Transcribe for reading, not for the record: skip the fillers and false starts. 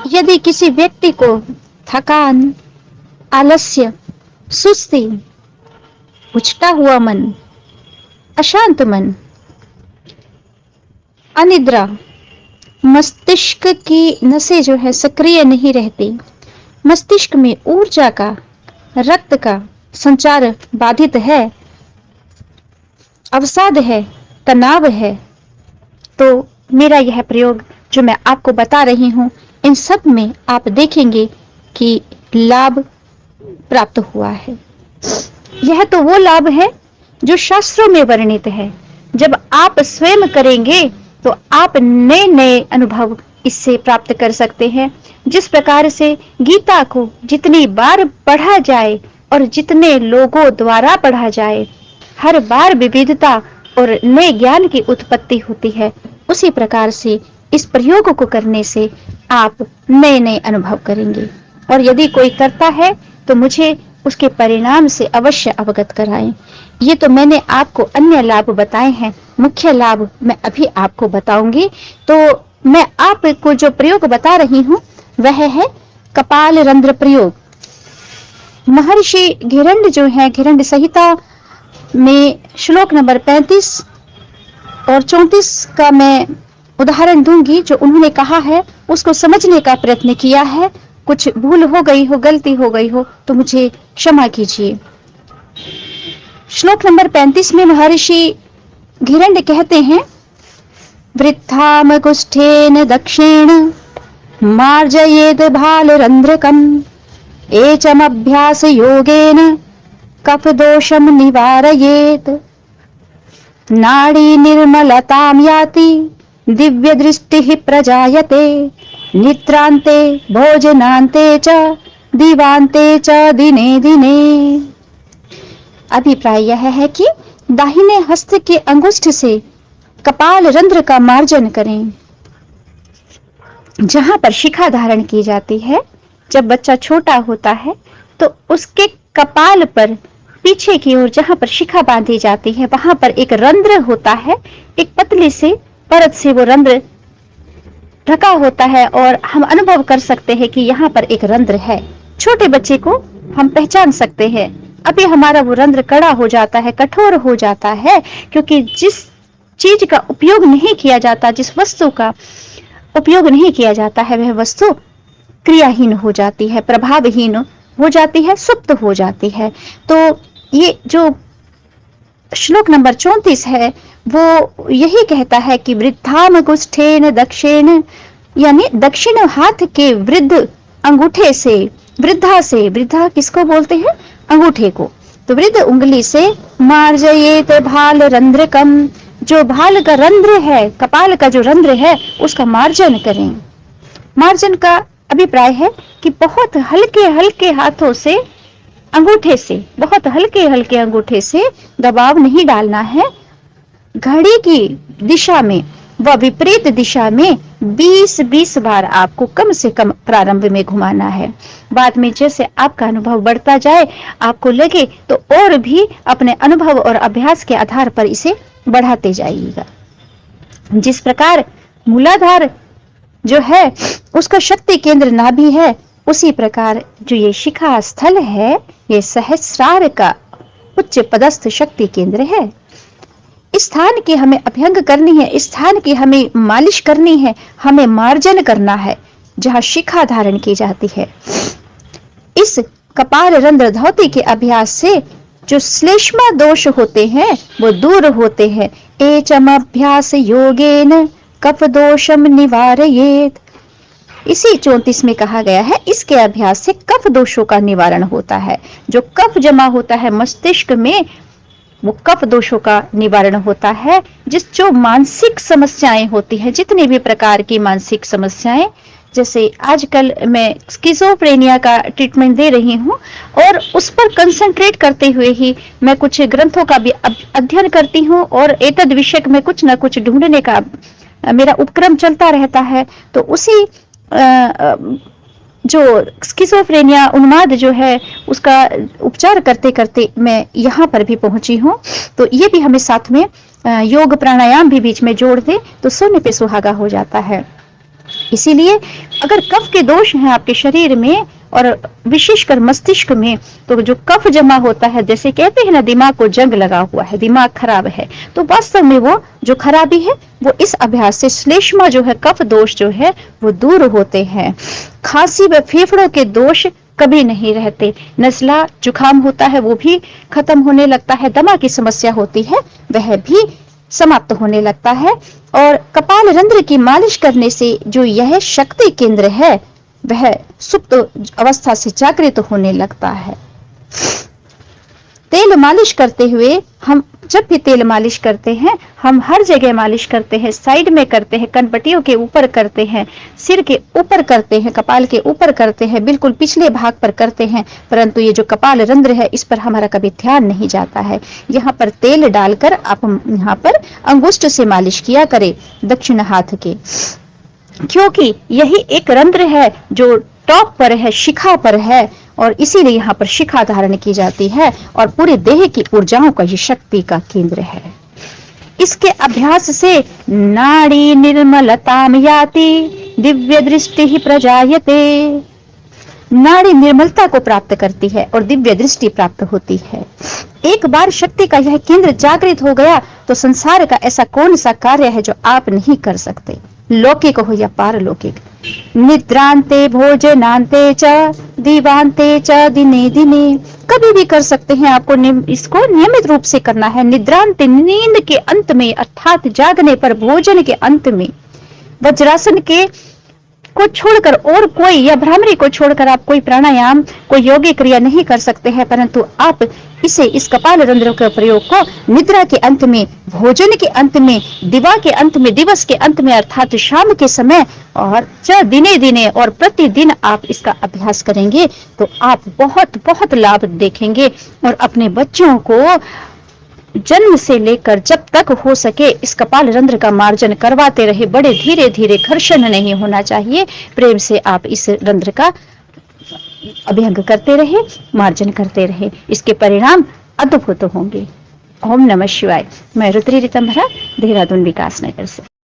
यदि किसी व्यक्ति को थकान, आलस्य, सुस्ती, उछटा हुआ मन, अशांत मन, अनिद्रा, मस्तिष्क की नसें जो है सक्रिय नहीं रहती, मस्तिष्क में ऊर्जा का, रक्त का संचार बाधित है, अवसाद है, तनाव है, तो मेरा यह प्रयोग जो मैं आपको बता रही हूं, इन सब में आप देखेंगे कि लाभ प्राप्त हुआ है। यह तो वो लाभ है जो शास्त्रों में वर्णित है। जब आप स्वयं करेंगे तो आप नए नए अनुभव इससे प्राप्त कर सकते हैं। जिस प्रकार से गीता को जितनी बार पढ़ा जाए और जितने लोगों द्वारा पढ़ा जाए, हर बार विविधता और नए ज्ञान की उत्पत्ति होती है, उसी प्रकार से इस प्रयोग को करने से आप नए नए अनुभव करेंगे। और यदि कोई करता है तो मुझे उसके परिणाम से अवश्य अवगत कराएं। ये तो मैंने आपको अन्य लाभ बताए हैं, मुख्य लाभ मैं अभी आपको बताऊंगी। तो मैं आपको जो प्रयोग बता रही हूं वह है कपाल रंध्र प्रयोग। महर्षि घिरंड जो है, घिरंड संहिता में श्लोक नंबर 35 और 34 का मैं उदाहरण दूंगी। जो उन्होंने कहा है उसको समझने का प्रयत्न किया है। कुछ भूल हो गई हो, गलती हो गई हो तो मुझे क्षमा कीजिए। श्लोक नंबर 35 में महर्षि घिरंड कहते हैं, वृद्धाम कुष्ठेन दक्षिण मार्जयेद भाल रंध्रकम एचम अभ्यास योगेन कफ दोषम निवारयेत नाड़ी निर्मलताम याति दिव्य दृष्टि प्रजायते निद्रान्ते भोजनान्ते च दिवान्ते च दिने दिने। अभिप्राय यह है कि दाहिने हस्त के अंगुष्ठ से कपाल रंध्र का मार्जन करें, जहां पर शिखा धारण की जाती है। जब बच्चा छोटा होता है तो उसके कपाल पर पीछे की ओर जहां पर शिखा बांधी जाती है, वहां पर एक रंध्र होता है। एक पतली से परत से वो रंध्र ढका होता है और हम अनुभव कर सकते हैं कि यहाँ पर एक रंध्र है। छोटे बच्चे को हम पहचान सकते हैं। अभी हमारा वो रंध्र कड़ा हो जाता है, कठोर हो जाता है, क्योंकि जिस चीज का उपयोग नहीं किया जाता, जिस वस्तु का उपयोग नहीं किया जाता है, वह वस्तु क्रियाहीन हो जाती है, प्रभावहीन हो जाती है, सुप्त हो जाती है। तो ये जो श्लोक नंबर 34 है वो यही कहता है कि वृद्धाम कुष्ठेन दक्षिण, यानी दक्षिण हाथ के वृद्ध अंगूठे से, वृद्धा से, वृद्धा किसको बोलते हैं? अंगूठे को। तो वृद्ध उंगली से मार्जयेत भाल रंध्रकम, जो भाल का रंध्र है, कपाल का जो रंध्र है, उसका मार्जन करें। मार्जन का अभिप्राय है कि बहुत हल्के हल्के हाथों से, अंगूठे से, बहुत हल्के हल्के अंगूठे से दबाव नहीं डालना है। घड़ी की दिशा में व विपरीत दिशा में 20-20 बार आपको कम से कम प्रारंभ में घुमाना है। बाद में जैसे आपका अनुभव बढ़ता जाए, आपको लगे तो और भी अपने अनुभव और अभ्यास के आधार पर इसे बढ़ाते जाइएगा। जिस प्रकार मूलाधार जो है उसका शक्ति केंद्र नाभि है, उसी प्रकार जो ये शिखा स्थल है, ये सहस्रार का उच्च पदस्थ शक्ति केंद्र है। इस स्थान की हमें अभ्यंग करनी है, इस स्थान की हमें मालिश करनी है, हमें मार्जन करना है, जहां शिखा धारण की जाती है। इस कपाल रंध्र धौती के अभ्यास से जो श्लेष्मा दोष होते हैं वो दूर होते हैं। एचम अभ्यास योगेन कफ दोषम निवारयेत। इसी 34 में कहा गया है, इसके अभ्यास से कफ दोषों का निवारण होता है। जो कफ जमा होता है मस्तिष्क में, वो कफ दोषों का निवारण होता है। जो मानसिक समस्याएं होती हैं, जितनी भी प्रकार की मानसिक समस्याएं, जैसे आजकल मैं स्किज़ोफ्रेनिया का ट्रीटमेंट दे रही हूँ और उस पर कंसंट्रेट करते हुए ही मैं कुछ ग्रंथों का भी अध्ययन करती हूँ और एतद विषय में कुछ न कुछ ढूंढने का मेरा उपक्रम चलता रहता है। तो उसी जो स्किज़ोफ्रेनिया उन्माद जो है उसका उपचार करते करते मैं यहाँ पर भी पहुंची हूँ। तो ये भी हमें साथ में योग प्राणायाम भी बीच में जोड़ दे तो सोने पे सुहागा हो जाता है। इसीलिए अगर कफ के दोष हैं आपके शरीर में और विशेषकर मस्तिष्क में, तो जो कफ जमा होता है, जैसे कहते हैं ना दिमाग को जंग लगा हुआ है, दिमाग खराब है, तो वास्तव में वो जो खराबी है वो इस अभ्यास से श्लेष्मा जो है, कफ दोष जो है वो दूर होते हैं। खांसी व फेफड़ों के दोष कभी नहीं रहते। नजला जुकाम होता है वो भी खत्म होने लगता है। दमा की समस्या होती है वह भी समाप्त होने लगता है। और कपाल रंध्र की मालिश करने से जो यह शक्ति केंद्र है वह सुप्त अवस्था से जागृत होने लगता है। तेल मालिश करते हुए, हम जब भी तेल मालिश करते हैं, हम हर जगह मालिश करते हैं, साइड में करते हैं, कनपट्टियों के ऊपर करते हैं, सिर के ऊपर करते हैं, कपाल के ऊपर करते हैं, बिल्कुल पिछले भाग पर करते हैं, परंतु ये जो कपाल रंध्र है इस पर हमारा कभी ध्यान नहीं जाता है। यहाँ पर तेल डालकर आप यहाँ पर अंगुष्ठ से मालिश किया करें, दक्षिण हाथ के, क्योंकि यही एक रंध्र है जो टॉप पर है, शिखा पर है, और इसीलिए यहाँ पर शिखा धारण की जाती है और पूरे देह की ऊर्जाओं का ये शक्ति का केंद्र है। इसके अभ्यास से नाड़ी निर्मलताम याति दिव्य दृष्टि ही प्रजायते। नाड़ी निर्मलता को प्राप्त करती है और दिव्य दृष्टि प्राप्त होती है। एक बार शक्ति का यह केंद्र जागृत हो गया तो संसार का ऐसा कौन सा कार्य है जो आप नहीं कर सकते, लौकिक हो या पारलौकिक। निद्रांते भोजनांते च दीवांते च दिने दिने, कभी भी कर सकते हैं। आपको इसको नियमित रूप से करना है। निद्रांत नींद के अंत में, अर्थात जागने पर, भोजन के अंत में, वज्रासन के को छोड़कर और कोई, या भ्रामरी को छोड़कर आप कोई प्राणायाम, कोई योगिक क्रिया नहीं कर सकते हैं, परंतु आप इसे, इस कपाल रंध्र के प्रयोग को निद्रा के अंत में, भोजन के अंत में, दिवा के अंत में, दिवस के अंत में अर्थात शाम के समय, और दिने दिने और प्रतिदिन आप इसका अभ्यास करेंगे तो आप बहुत बहुत लाभ देखेंगे। और अपने बच्चों को जन्म से लेकर जब तक हो सके इस कपाल रंध्र का मार्जन करवाते रहे। बड़े धीरे धीरे, घर्षण नहीं होना चाहिए, प्रेम से आप इस रंध्र का अभ्यंग करते रहे, मार्जन करते रहे, इसके परिणाम अद्भुत होंगे। ओम नमः शिवाय। मैं रुद्री रितंभरा, देहरादून विकास नगर से।